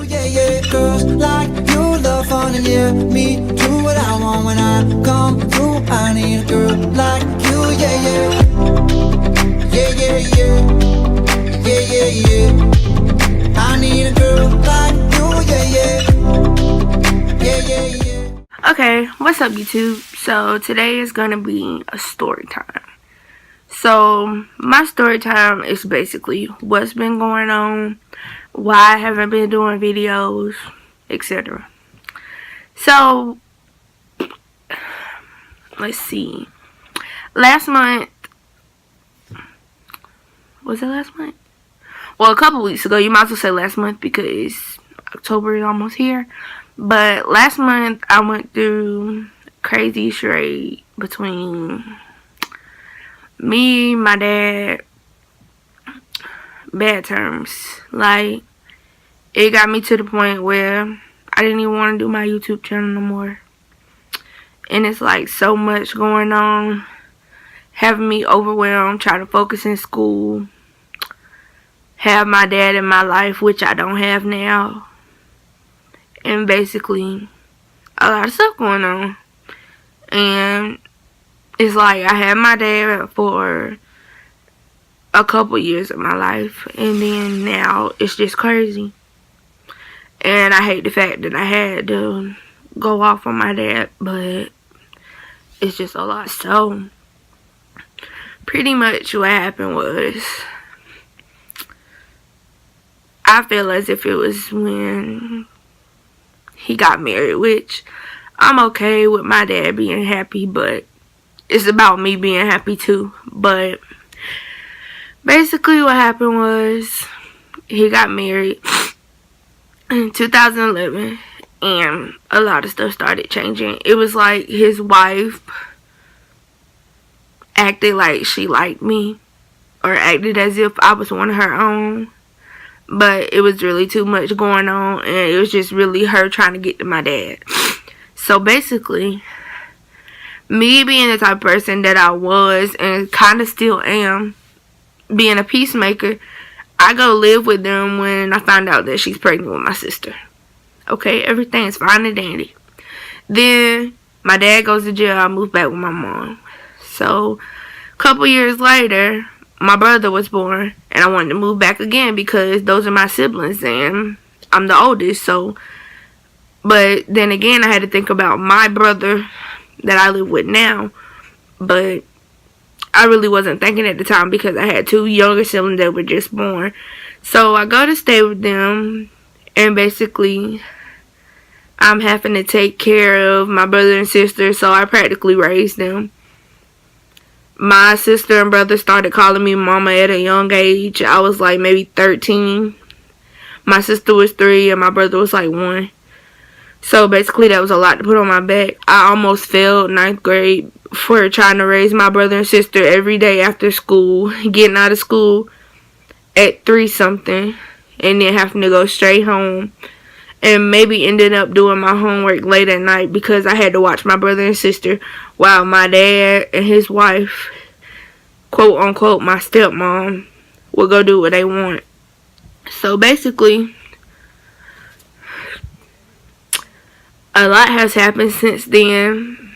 Yeah, yeah, girls like you love fun and yeah, me do what I want when I come through. I need a girl like you, yeah, yeah. Yeah, yeah, yeah. Yeah, yeah, yeah. I need a girl like you, yeah, yeah. Yeah, yeah, yeah. Okay, what's up YouTube? So today is gonna be a story time. So my story time is basically what's been going on, why I haven't been doing videos, etc. So let's see. Last month, was it last month? Well, a couple weeks ago. You might as well say last month because October is almost here. But last month I went through crazy charade between me, my dad, bad terms. Like, it got me to the point where I didn't even want to do my YouTube channel no more. And it's like so much going on, having me overwhelmed, trying to focus in school, have my dad in my life, which I don't have now, and basically a lot of stuff going on. And it's like I had my dad for a couple years of my life, and then now it's just crazy. And I hate the fact that I had to go off on my dad, but it's just a lot. So pretty much what happened was, I feel as if it was when he got married, which I'm okay with my dad being happy, but it's about me being happy too. But basically what happened was he got married in 2011 and a lot of stuff started changing. It was like his wife acted like she liked me, or acted as if I was one of her own. But it was really too much going on, and it was just really her trying to get to my dad. So basically, me being the type of person that I was, and kind of still am, being a peacemaker, I go live with them when I find out that she's pregnant with my sister. Okay, everything's fine and dandy. Then my dad goes to jail, I move back with my mom. So a couple years later, my brother was born, and I wanted to move back again because those are my siblings and I'm the oldest. So, but then again, I had to think about my brother that I live with now, but I really wasn't thinking at the time because I had two younger siblings that were just born. So I go to stay with them, and basically I'm having to take care of my brother and sister, so I practically raised them. My sister and brother started calling me mama at a young age. I was like maybe 13. My sister was 3 and my brother was like 1. So basically that was a lot to put on my back. I almost failed 9th grade for trying to raise my brother and sister every day after school. Getting out of school at 3 something and then having to go straight home. And maybe ended up doing my homework late at night because I had to watch my brother and sister while my dad and his wife, quote unquote my stepmom, would go do what they want. So basically, a lot has happened since then.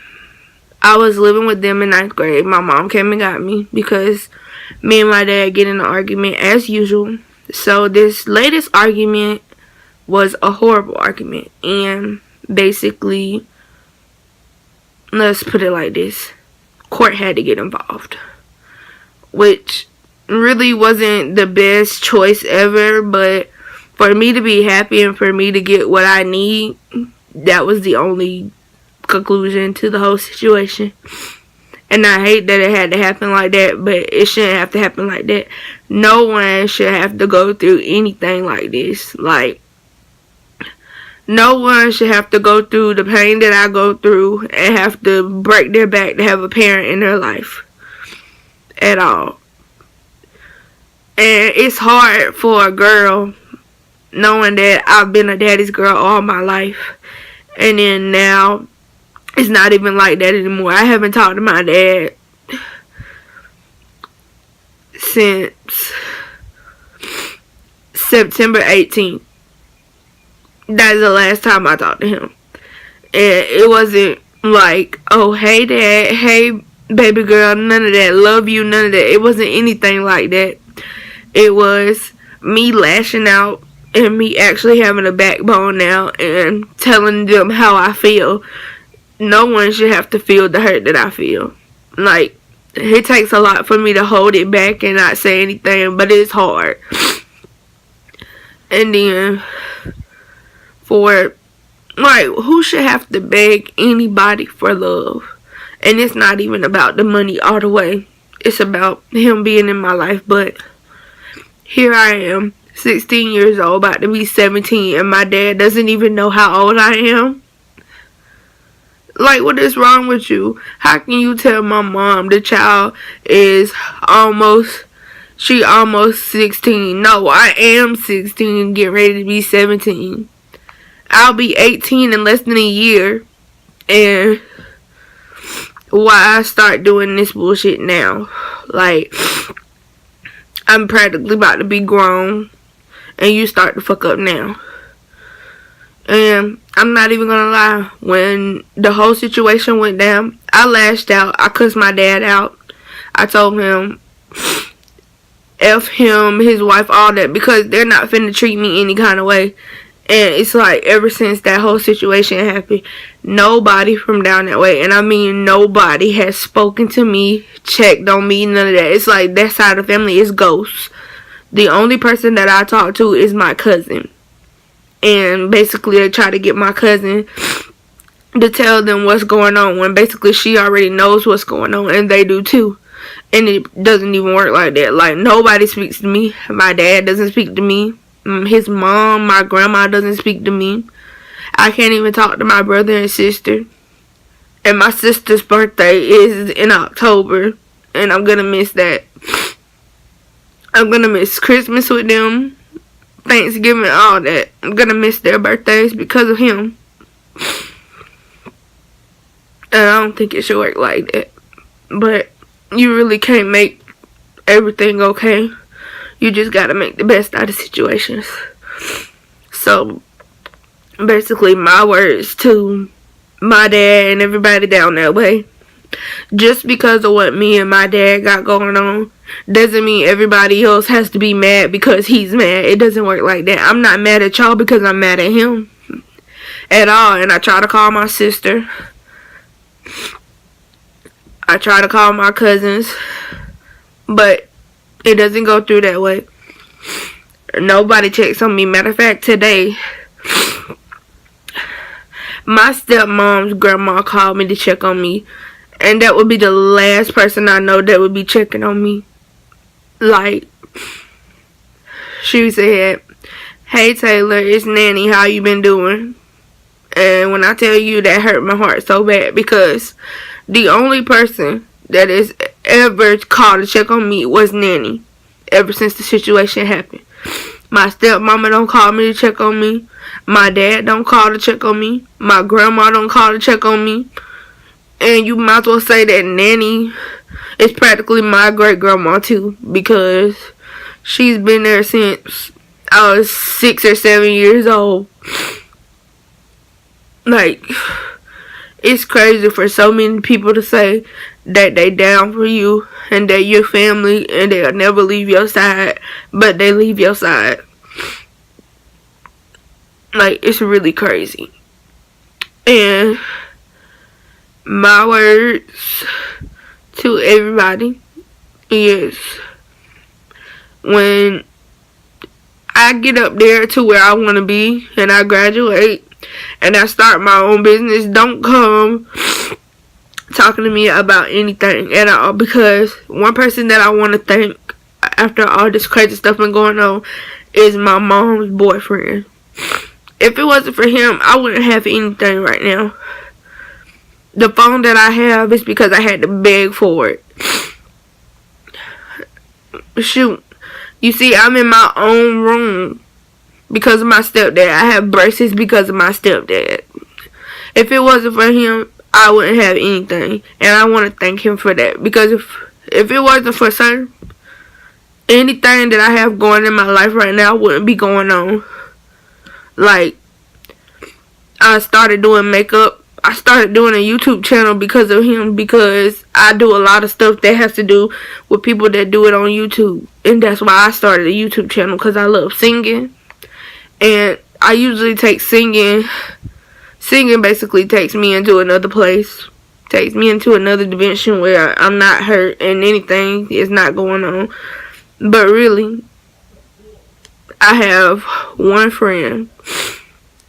I was living with them in 9th grade. My mom came and got me because me and my dad get in an argument as usual. So this latest argument was a horrible argument, and basically, let's put it like this, court had to get involved, which really wasn't the best choice ever, but for me to be happy and for me to get what I need, that was the only conclusion to the whole situation. And I hate that it had to happen like that, but it shouldn't have to happen like that. No one should have to go through anything like this. Like, no one should have to go through the pain that I go through and have to break their back to have a parent in their life at all. And it's hard for a girl knowing that I've been a daddy's girl all my life, and then now it's not even like that anymore. I haven't talked to my dad since September 18th. That's the last time I talked to him. And it wasn't like, oh, hey, dad, hey, baby girl, none of that. Love you, none of that. It wasn't anything like that. It was me lashing out and me actually having a backbone now and telling them how I feel. No one should have to feel the hurt that I feel. Like, it takes a lot for me to hold it back and not say anything, but it's hard. And then, for, like, who should have to beg anybody for love? And it's not even about the money all the way. It's about him being in my life. But here I am, 16 years old, about to be 17, and my dad doesn't even know how old I am. Like, what is wrong with you? How can you tell my mom the child is almost 16? No, I am 16, getting ready to be 17. I'll be 18 in less than a year. And why I start doing this bullshit now? Like, I'm practically about to be grown, and you start to fuck up now. And I'm not even gonna lie, when the whole situation went down, I lashed out. I cussed my dad out. I told him, F him, his wife, all that, because they're not finna treat me any kind of way. And it's like, ever since that whole situation happened, nobody from down that way, and I mean nobody, has spoken to me, checked on me, none of that. It's like, that side of the family is ghosts. The only person that I talk to is my cousin. And basically I try to get my cousin to tell them what's going on, when basically she already knows what's going on, and they do too. And it doesn't even work like that. Like, nobody speaks to me. My dad doesn't speak to me. His mom, my grandma doesn't speak to me. I can't even talk to my brother and sister. And my sister's birthday is in October, and I'm gonna miss that. I'm gonna miss Christmas with them, Thanksgiving, all that. I'm gonna miss their birthdays because of him. And I don't think it should work like that. But you really can't make everything okay. You just gotta make the best out of situations. So, basically, my words to my dad and everybody down that way. Just because of what me and my dad got going on doesn't mean everybody else has to be mad because he's mad. It doesn't work like that. I'm not mad at y'all because I'm mad at him at all. And I try to call my sister. I try to call my cousins. But it doesn't go through that way. Nobody checks on me. Matter of fact, today, my stepmom's grandma called me to check on me. And that would be the last person I know that would be checking on me. Like, she said, hey Taylor, it's Nanny, how you been doing? And when I tell you, that hurt my heart so bad, because the only person that has ever called to check on me was Nanny, ever since the situation happened. My stepmama don't call me to check on me. My dad don't call to check on me. My grandma don't call to check on me. And you might as well say that Nanny is practically my great grandma too, because she's been there since I was 6 or 7 years old. Like, it's crazy for so many people to say that they down for you and that you're family and they'll never leave your side, but they leave your side. Like, it's really crazy. And my words to everybody is, when I get up there to where I want to be and I graduate and I start my own business, don't come talking to me about anything at all, because one person that I want to thank after all this crazy stuff been going on is my mom's boyfriend. If it wasn't for him, I wouldn't have anything right now. The phone that I have is because I had to beg for it. Shoot. You see, I'm in my own room because of my stepdad. I have braces because of my stepdad. If it wasn't for him, I wouldn't have anything. And I want to thank him for that. Because if it wasn't for sir, anything that I have going in my life right now wouldn't be going on. Like, I started doing makeup. I started doing a YouTube channel because of him, because I do a lot of stuff that has to do with people that do it on YouTube. And that's why I started a YouTube channel, because I love singing. And I usually take singing basically takes me into another place. Takes me into another dimension where I'm not hurt and anything is not going on. But really, I have one friend,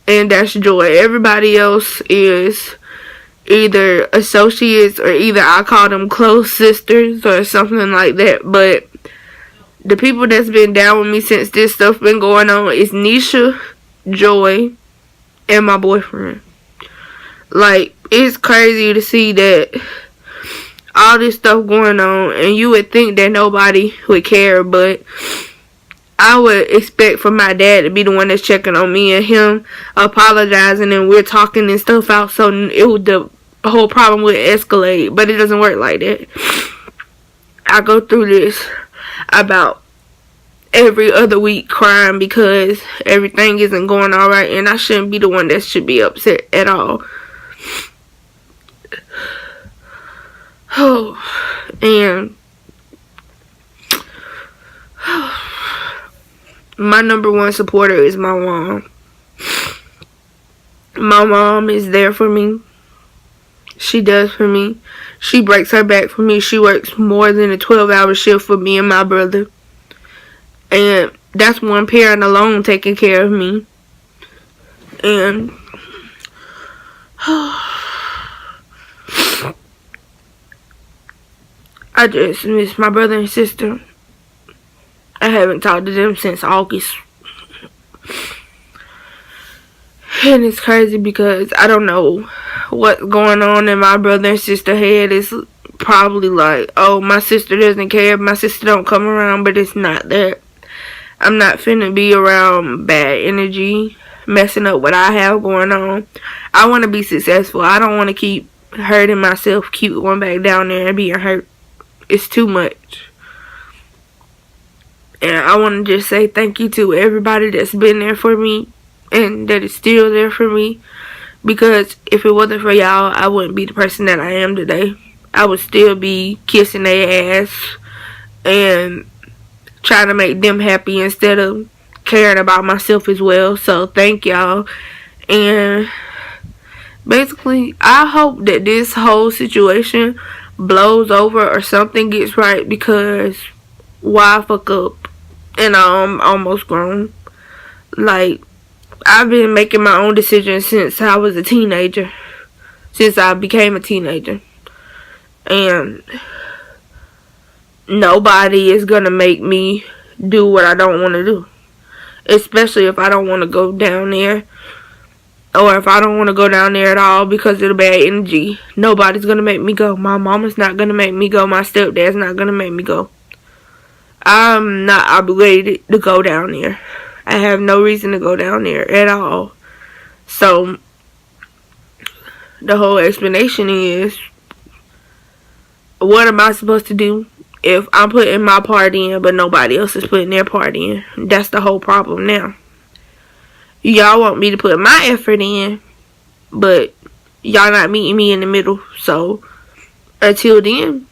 and that's Joy. Everybody else is either associates, or either I call them close sisters or something like that. But the people that's been down with me since this stuff been going on is Nisha, Joy, and my boyfriend. Like, it's crazy to see that all this stuff going on, and you would think that nobody would care, but I would expect for my dad to be the one that's checking on me, and him apologizing, and we're talking and stuff out, so the whole problem would escalate. But it doesn't work like that. I go through this about every other week crying because everything isn't going alright, and I shouldn't be the one that should be upset at all. Oh, and my number one supporter is my mom. My mom is there for me. She does for me. She breaks her back for me. She works more than a 12-hour shift for me and my brother. And that's one parent alone taking care of me. And I just miss my brother and sister. I haven't talked to them since August. And it's crazy because I don't know what's going on in my brother and sister head. It's probably like, oh, my sister doesn't care, my sister don't come around, but it's not that. I'm not finna be around bad energy messing up what I have going on. I want to be successful. I don't want to keep hurting myself, keep going back down there and being hurt. It's too much. And I want to just say thank you to everybody that's been there for me and that is still there for me. Because if it wasn't for y'all, I wouldn't be the person that I am today. I would still be kissing their ass and trying to make them happy instead of caring about myself as well. So thank y'all. And basically, I hope that this whole situation blows over or something gets right, because why fuck up? And I'm almost grown. Like, I've been making my own decisions since I was a teenager. Since I became a teenager. And nobody is gonna make me do what I don't want to do. Especially if I don't want to go down there. Or if I don't want to go down there at all because of the bad energy. Nobody's gonna make me go. My mama's not gonna make me go. My stepdad's not gonna make me go. I'm not obligated to go down there. I have no reason to go down there at all. So, the whole explanation is, what am I supposed to do if I'm putting my part in but nobody else is putting their part in? That's the whole problem now. Y'all want me to put my effort in, but y'all not meeting me in the middle. So, until then,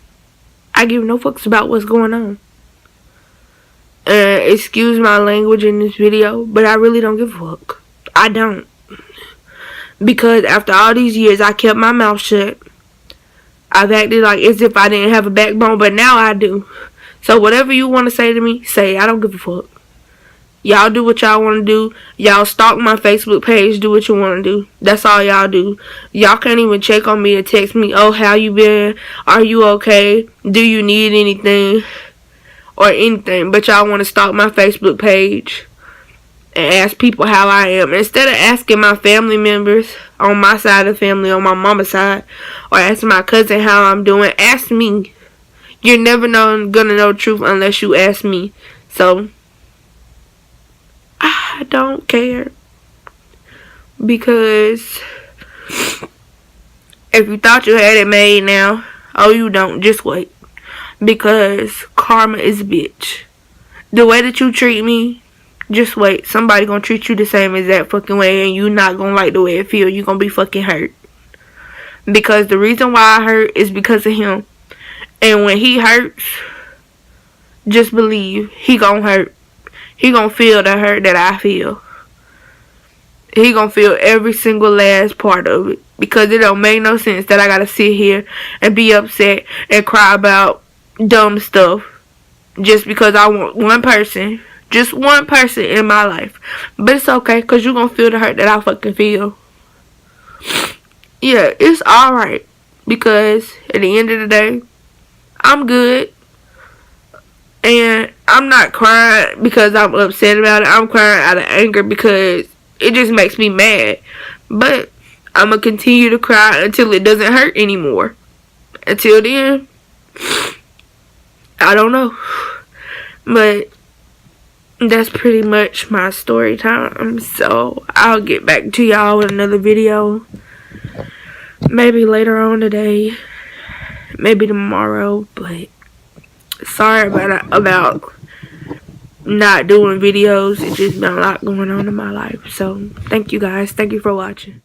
I give no fucks about what's going on. Excuse my language in this video, but I really don't give a fuck. I don't. Because after all these years, I kept my mouth shut. I've acted like as if I didn't have a backbone, but now I do. So whatever you want to say to me, say. I don't give a fuck. Y'all do what y'all want to do. Y'all stalk my Facebook page. Do what you want to do. That's all y'all do. Y'all can't even check on me or text me. Oh, how you been? Are you okay? Do you need anything? Or anything. But y'all want to stalk my Facebook page and ask people how I am. Instead of asking my family members on my side of the family, on my mama's side, or asking my cousin how I'm doing, ask me. You're never gonna know the truth unless you ask me. So, I don't care. Because if you thought you had it made now, oh, you don't. Just wait. Because karma is a bitch. The way that you treat me, Just wait. Somebody gonna treat you the same exact fucking way, and you not gonna like the way it feel. You gonna be fucking hurt. Because the reason why I hurt is because of him. And when he hurts, just believe he gonna hurt. He gonna feel the hurt that I feel. He gonna feel every single last part of it. Because it don't make no sense that I gotta sit here and be upset and cry about dumb stuff. Just because I want one person. Just one person in my life. But it's okay, because you gonna feel the hurt that I fucking feel. Yeah, it's alright. Because at the end of the day, I'm good. And I'm not crying because I'm upset about it. I'm crying out of anger because it just makes me mad. But I'm going to continue to cry until it doesn't hurt anymore. Until then, I don't know. But that's pretty much my story time. So I'll get back to y'all with another video. Maybe later on today. Maybe tomorrow. But sorry about not doing videos. It's just been a lot going on in my life. So thank you guys. Thank you for watching.